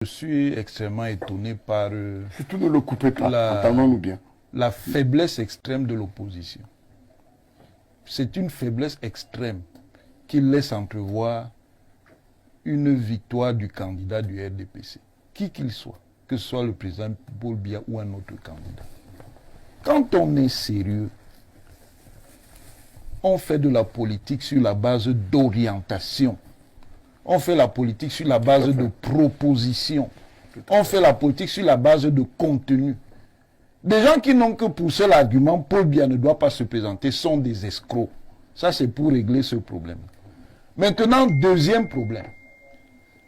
Je suis extrêmement étonné par surtout ne le coupez pas, entendons-nous bien. La faiblesse extrême de l'opposition. C'est une faiblesse extrême qui laisse entrevoir une victoire du candidat du RDPC, qui qu'il soit, que ce soit le président Paul Biya ou un autre candidat. Quand on est sérieux, on fait de la politique sur la base d'orientation. On fait la politique sur la base de propositions. On fait la politique sur la base de contenu. Des gens qui n'ont que pour seul argument, Paul Biya ne doit pas se présenter, sont des escrocs. Ça, c'est pour régler ce problème. Maintenant, deuxième problème.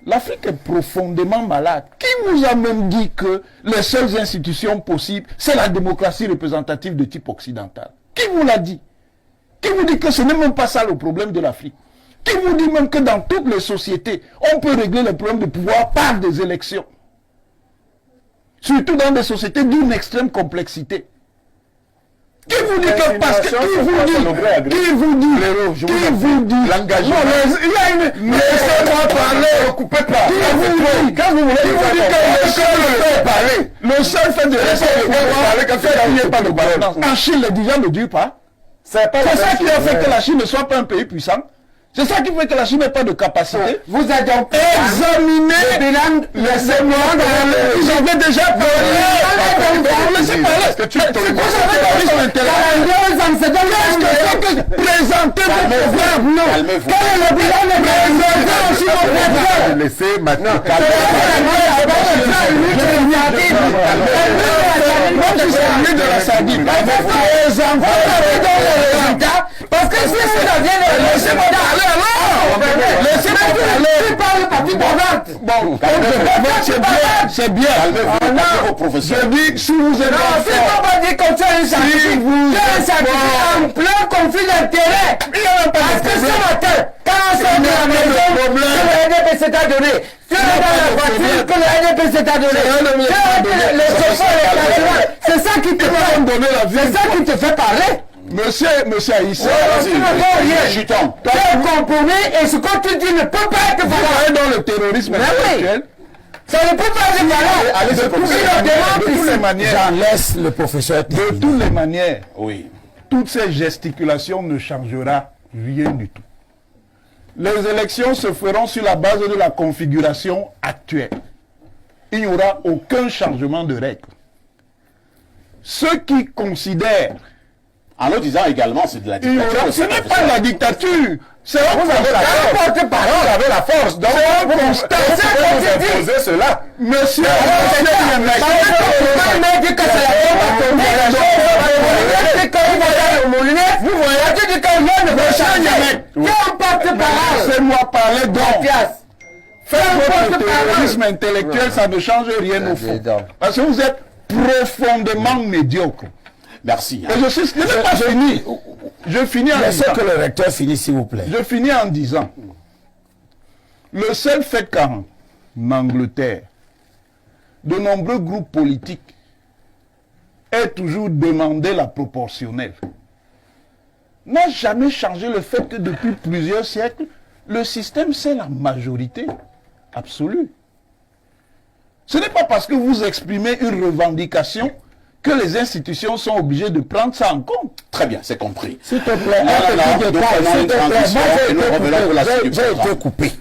L'Afrique est profondément malade. Qui vous a même dit que les seules institutions possibles, c'est la démocratie représentative de type occidental? Qui vous l'a dit? Qui vous dit que ce n'est même pas ça le problème de l'Afrique? Qui vous dit même que dans toutes les sociétés, on peut régler les problèmes de pouvoir par des élections? Surtout dans des sociétés d'une extrême complexité. Qui vous dit que parce que l'engagement. Il y a une. Laissez-moi parler, ne coupez pas. Quand vous voulez parler, le seul fait de laisser parler quand il n'y a pas de gouvernance. En Chine, les dirigeants ne durent pas. C'est ça qui a fait que la Chine ne soit pas un pays puissant. C'est ça qui fait que la Chine n'a pas de capacité. Vous avez donc examiné le bilan. Laissez-moi parler. J'avais déjà parlé. Laissez parler. Est-ce que tu es terrorisme intellectuel? Qu'est-ce que présenter vos programmes? Non. Quel est le bilan de présenter aussi vos programmes? Laissez maintenant. Parce que si vous aviez laissez-moi parler alors. Laissez-moi parler. C'est bien. Je dis, si vous êtes en plein conflit d'intérêt. Parce que ce matin, quand on sort de la maison, que le RDPC t'a donné, tu es dans la voiture que le RDPC t'a donné, les chauffeurs, c'est ça qui te fait donner la vie. C'est ça qui te fait parler. Monsieur Aïssa, tu es compromis et ce que tu dis ne peut pas être valable dans le terrorisme intellectuel. Ça ne peut pas être valable. De toutes les manières, j'en laisse le professeur. De toutes les manières, oui. Toutes ces gesticulations ne changera rien du tout. Les élections se feront sur la base de la configuration actuelle. Il n'y aura aucun changement de règles. Ceux qui considèrent en le disant également, c'est de la dictature. Ce n'est pas de la dictature. C'est vous avez la porte-parole, vous avez la force. Donc, vous imposez cela. Monsieur, vous laissez-moi parler donc. Faire votre terrorisme intellectuel, ça ne change rien au fond. Parce que vous êtes profondément médiocre. Merci. Et je n'ai pas fini. Je finis en disant. Laissez que le recteur finisse, s'il vous plaît. Je finis en disant. Le seul fait qu'en Angleterre, de nombreux groupes politiques aient toujours demandé la proportionnelle n'a jamais changé le fait que depuis plusieurs siècles, le système, c'est la majorité absolue. Ce n'est pas parce que vous exprimez une revendication que les institutions sont obligées de prendre ça en compte. Très bien, c'est compris. S'il te plaît, nous prenons une transition et nous revenons pour la suite du programme. J'ai été coupé.